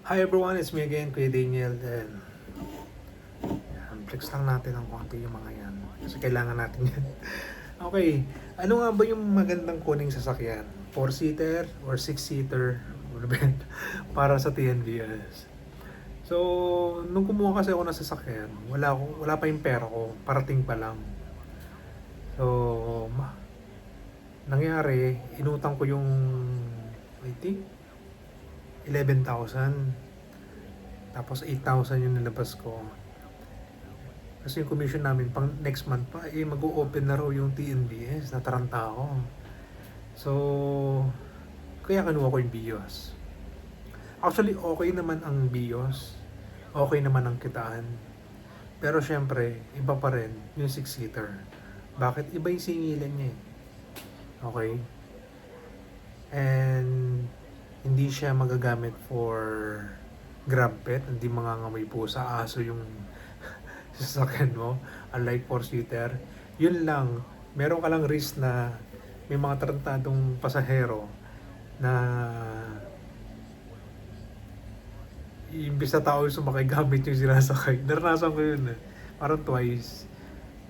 Hi everyone, it's me again, Kuya Daniel. And flex lang natin ng konti yung mga yan. Kasi kailangan natin yan. Okay, ano nga ba yung magandang kuning sasakyan? 4-seater or 6-seater? Para sa TNVS. So, nung kumuha kasi ako ng sasakyan, wala pa yung pera ko. Parating pa lang. So, nangyari, inutang ko yung, I think, 11,000. Tapos 8,000 yung nilabas ko. Kasi yung commission namin pang next month pa, mag-o-open na raw yung TNBS. Nataranta ako. So, kaya kinuha ko yung BIOS. Actually, okay naman ang BIOS. Okay naman ang kitaan. Pero syempre, iba pa rin yung 6-seater. Bakit? Iba yung singilan niya eh. Okay? And hindi siya magagamit for grab pet, hindi mangangamoy po sa aso yung sasakyan mo, unlike 4-seater. Yun lang, meron ka lang risk na may mga tarantadong pasahero na imbis na tao yung sumakay gamit yung sinasakay. Naranasan ko yun eh. Parang twice.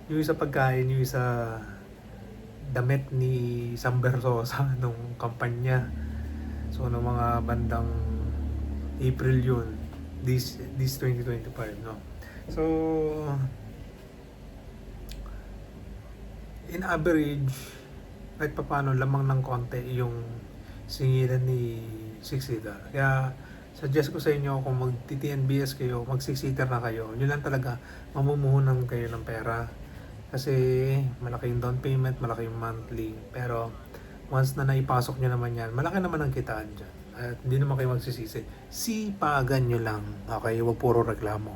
Yung isa pagkain, yung isa damit ni Sam Bersosa nung kampanya. So, nung mga bandang April yun, this 2025, no? So, in average, kahit pa paano, lamang ng konti yung singilan ni 6-seater. Kaya, suggest ko sa inyo kung mag-TNBS kayo, mag-6-seater na kayo, yun lang talaga, mamumuhunan kayo ng pera. Kasi, malaki yung down payment, malaki yung monthly. Pero, once na naipasok nyo naman yan, malaki naman ang kitaan dyan. At hindi naman kayo magsisisi. Sipagan nyo lang. Okay, huwag puro reklamo.